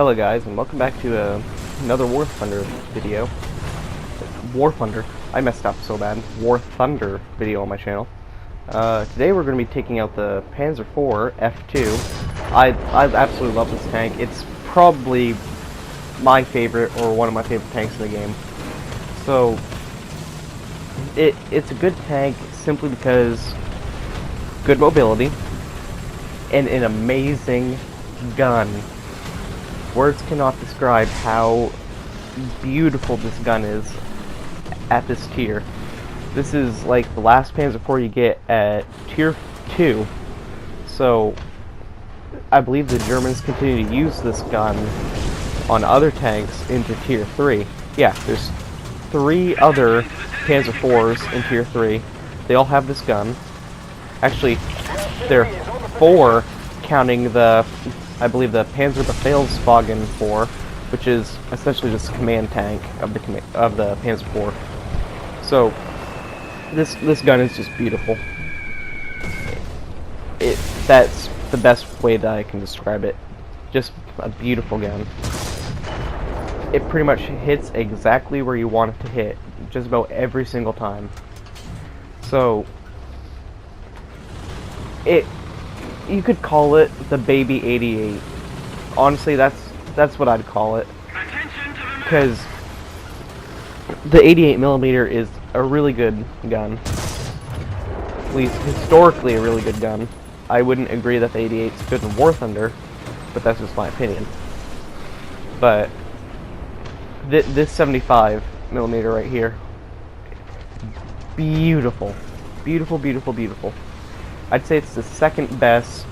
Hello guys, and welcome back to another War Thunder video. War Thunder. I messed up so bad. War Thunder video on my channel. Today we're going to be taking out the Panzer IV F2. I absolutely love this tank. It's probably my favorite, or one of my favorite tanks in the game. So, it's a good tank simply because good mobility and an amazing gun. Words cannot describe how beautiful this gun is at this tier. This is like the last Panzer IV you get at tier 2. So I believe the Germans continue to use this gun on other tanks into tier 3. Yeah, there's 3 other Panzer IVs in tier 3. They all have this gun. Actually, there are 4 counting the, I believe, the Panzer Befehlswagen 4, which is essentially just a command tank of the Panzer IV. So this gun is just beautiful. That's the best way that I can describe it. Just a beautiful gun. It pretty much hits exactly where you want it to hit, just about every single time. So you could call it the baby 88. Honestly, that's what I'd call it, because the 88mm is a really good gun. At least historically a really good gun. I wouldn't agree that the 88 is good in War Thunder, but that's just my opinion. But this 75mm right here, beautiful, beautiful, beautiful, beautiful. I'd say it's the second best,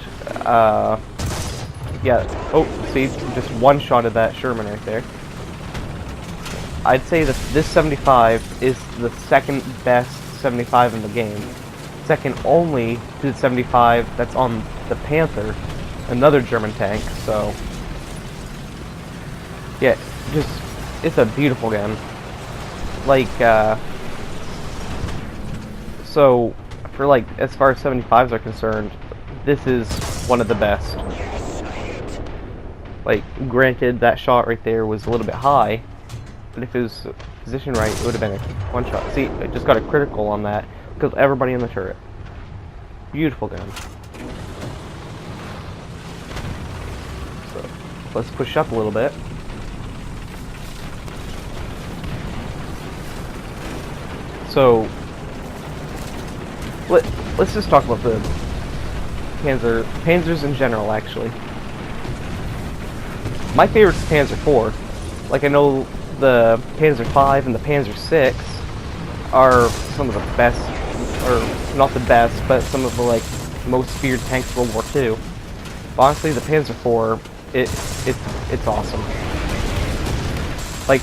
yeah, oh, see, just one-shotted that Sherman right there. I'd say that this 75 is the second best 75 in the game. Second only to the 75 that's on the Panther, another German tank, so yeah, just, it's a beautiful gun. Like, so, for like, as far as 75s are concerned, this is one of the best. Like, granted, that shot right there was a little bit high, but if it was positioned right, it would have been a one-shot. See, I just got a critical on that, because everybody in the turret. Beautiful gun. So, let's push up a little bit. So, let's just talk about the Panzers in general, actually. My favorite's Panzer IV. Like, I know the Panzer V and the Panzer VI are some of the best, or not the best, but some of the, like, most feared tanks of World War II. But honestly, the Panzer IV, it's awesome. Like,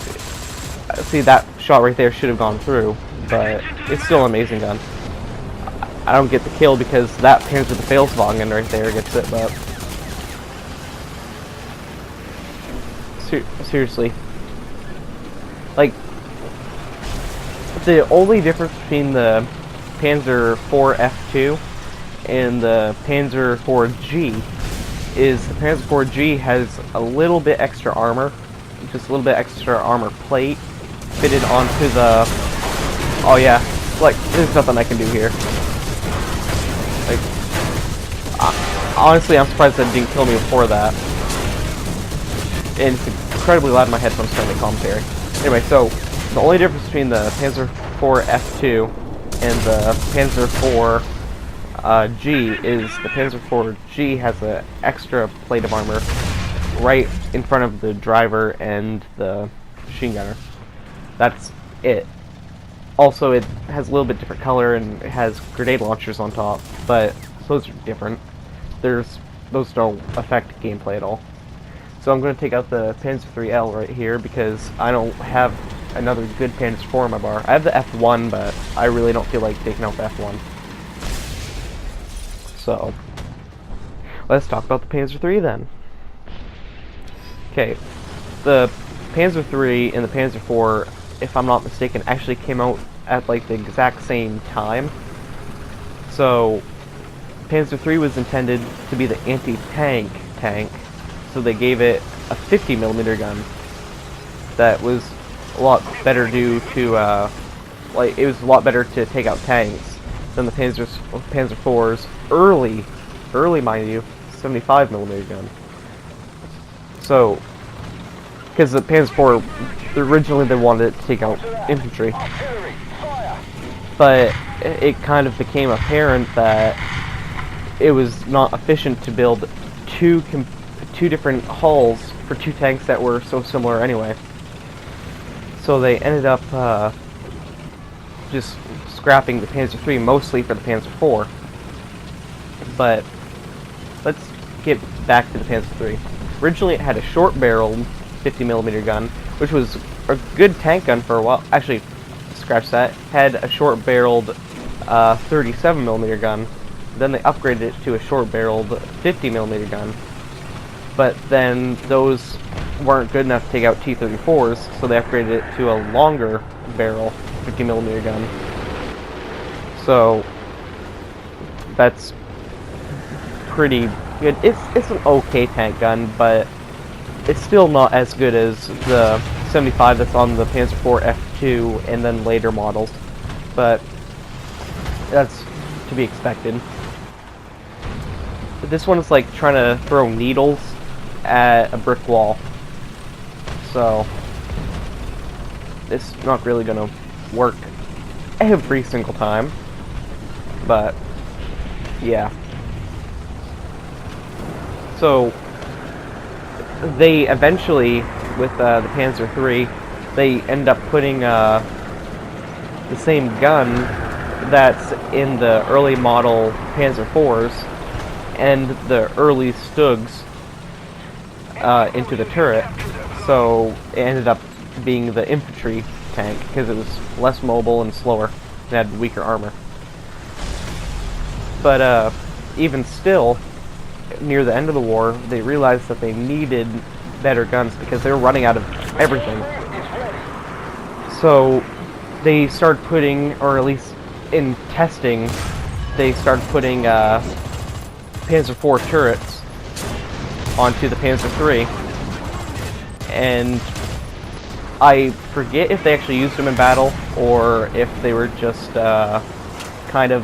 see, that shot right there should have gone through, but it's still an amazing gun. I don't get the kill because that Panzer Befehlswagen right there gets it, but seriously, like, the only difference between the Panzer IV F2 and the Panzer IV G is the Panzer IV G has a little bit extra armor, just a little bit extra armor plate fitted onto the, oh yeah, like, there's nothing I can do here. Like, honestly, I'm surprised that didn't kill me before that. And it's incredibly loud in my headphones trying to commentary. Anyway, so the only difference between the Panzer IV F2 and the Panzer IV G is the Panzer IV G has an extra plate of armor right in front of the driver and the machine gunner. That's it. Also, it has a little bit different color and it has grenade launchers on top, but those are different. Those don't affect gameplay at all. So I'm going to take out the Panzer IIIL right here because I don't have another good Panzer IV in my bar. I have the F1, but I really don't feel like taking out the F1. So, let's talk about the Panzer III then. Okay, the Panzer III and the Panzer IV, if I'm not mistaken, actually came out at like the exact same time. So, Panzer III was intended to be the anti-tank tank, so they gave it a 50mm gun that was a lot better due to like it was a lot better to take out tanks than the Panzer IV's early mind you 75mm gun. So because the Panzer IV originally they wanted it to take out infantry, but it kind of became apparent that it was not efficient to build two different hulls for two tanks that were so similar anyway. So they ended up just scrapping the Panzer III mostly for the Panzer IV. But let's get back to the Panzer III. Originally it had a short-barreled 50mm gun, which was a good tank gun for a while. Actually, scratch that. Had a short-barreled 37mm gun. Then they upgraded it to a short-barreled 50mm gun. But then those weren't good enough to take out T-34s, so they upgraded it to a longer barrel 50mm gun. So that's pretty good. It's an okay tank gun, but it's still not as good as the 75 that's on the Panzer IV F2 and then later models. But that's to be expected. But this one is like trying to throw needles at a brick wall. So it's not really gonna work every single time. But yeah. So they eventually, with the Panzer III, they end up putting the same gun that's in the early model Panzer IVs and the early Stugs into the turret. So it ended up being the infantry tank because it was less mobile and slower and had weaker armor. But even still, near the end of the war, they realized that they needed better guns because they were running out of everything. So they started putting, or at least in testing, they started putting Panzer IV turrets onto the Panzer III. And I forget if they actually used them in battle or if they were just kind of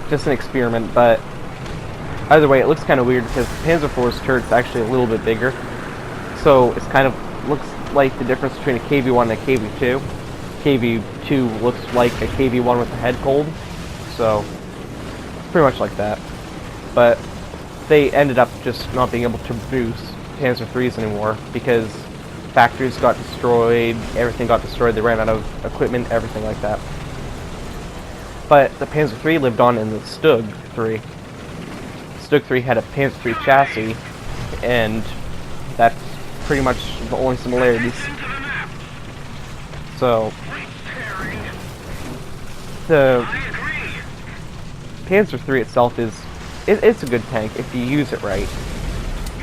just an experiment, but either way, it looks kind of weird because Panzer IV's turret's actually a little bit bigger. So it's kind of looks like the difference between a KV-1 and a KV-2. KV-2 looks like a KV-1 with the head cold. So pretty much like that. But they ended up just not being able to produce Panzer IIIs anymore because factories got destroyed, everything got destroyed, they ran out of equipment, everything like that. But the Panzer III lived on in the Stug 3. Stug 3 had a Panzer III chassis, and that's pretty much the only similarities. So the Panzer III itself is it's a good tank if you use it right.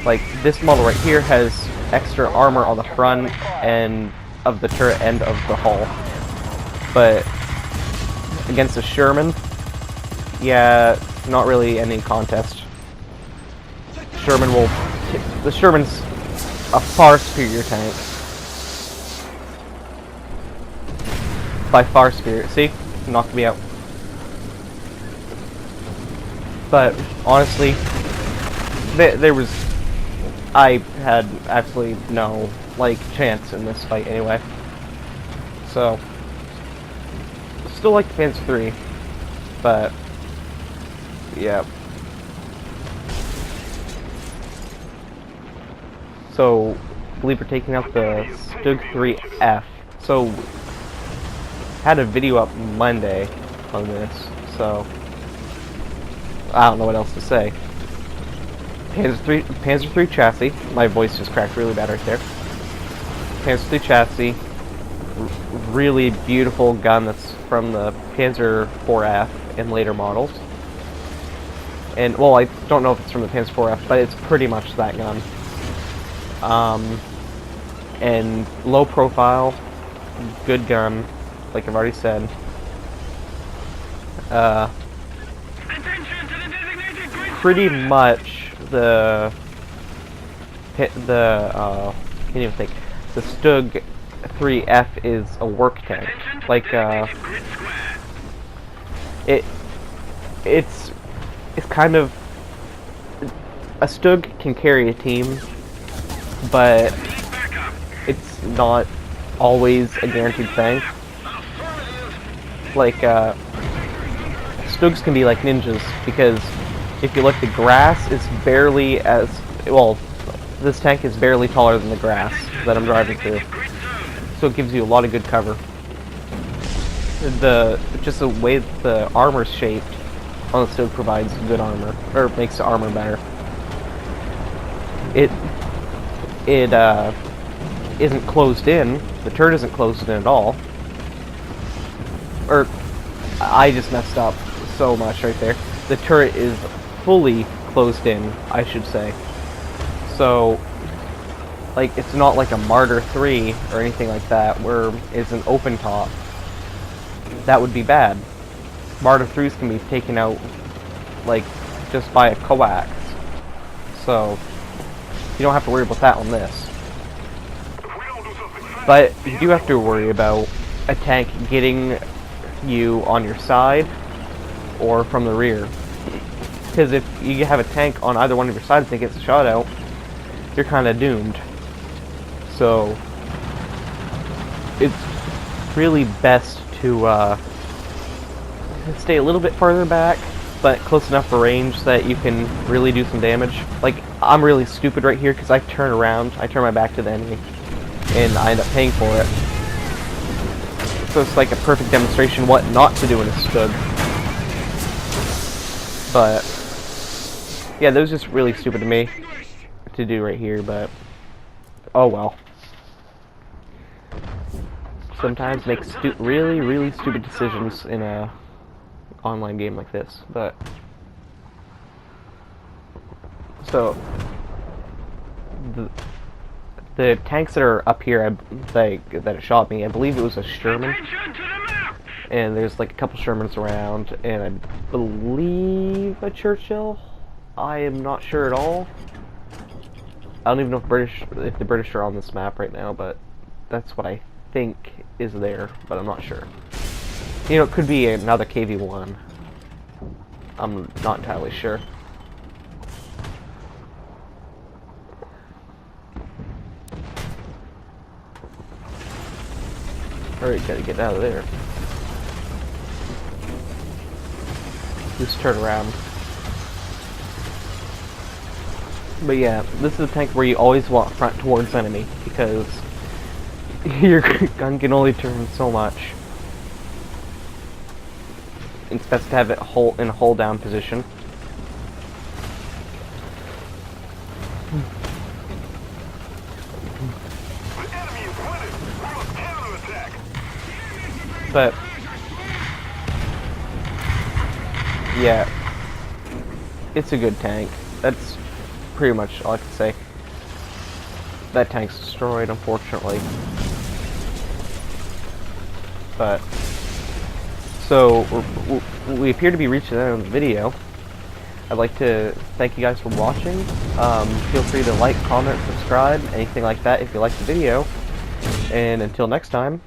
Like this model right here has extra armor on the front and of the turret end of the hull, but against a Sherman, yeah, not really any contest. The Sherman's a far superior tank. By far superior. See? Knocked me out. But honestly, I had absolutely no, chance in this fight anyway. So, still like the Panzer III, but, yeah. So, I believe we're taking out the Stug 3F. So, had a video up Monday on this, so I don't know what else to say. Panzer III chassis. My voice just cracked really bad right there. Panzer III chassis. Really beautiful gun that's from the Panzer IVF and later models. And, well, I don't know if it's from the Panzer IVF, but it's pretty much that gun. And low profile, good gun, like I've already said. Pretty much the can't even think. The Stug 3F is a work tank. Like it's kind of, a Stug can carry a team, but it's not always a guaranteed thing. Like Stugs can be like ninjas, because if you look, the grass is barely as well. This tank is barely taller than the grass that I'm driving through, so it gives you a lot of good cover. Just the way the armor's shaped on the Stug provides good armor, or makes the armor better. It isn't closed in. The turret isn't closed in at all. Or I just messed up so much right there. The turret is fully closed in, I should say. So, like, it's not like a Martyr 3 or anything like that, where it's an open top. That would be bad. Martyr 3s can be taken out, like, just by a coax. So, you don't have to worry about that on this. But you do have to worry about a tank getting you on your side or from the rear. Because if you have a tank on either one of your sides and it gets shot out, you're kind of doomed. So it's really best to stay a little bit further back, but close enough for range that you can really do some damage. Like, I'm really stupid right here because I turn around, I turn my back to the enemy, and I end up paying for it. So it's like a perfect demonstration what not to do in a Stug. But yeah, that was just really stupid to me to do right here, but oh well. Sometimes make really, really stupid decisions in a online game like this, but so the tanks that are up here, that it shot me, I believe it was a Sherman, and there's like a couple Shermans around, and I believe a Churchill. I am not sure at all. I don't even know if the British are on this map right now, but that's what I think is there, but I'm not sure. You know, it could be another KV-1. I'm not entirely sure. Alright, gotta get out of there. Just turn around. But yeah, this is a tank where you always want front towards enemy, because your gun can only turn so much. It's best to have it in a hold down position. But yeah, it's a good tank. That's pretty much all I can say. That tank's destroyed, unfortunately. But so we appear to be reaching the end of the video. I'd like to thank you guys for watching. Feel free to like, comment, subscribe, anything like that if you like the video. And until next time,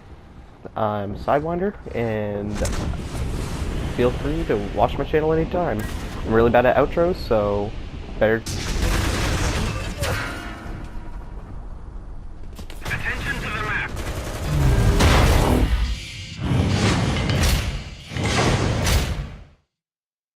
I'm Sidewinder, and feel free to watch my channel anytime. I'm really bad at outros, so better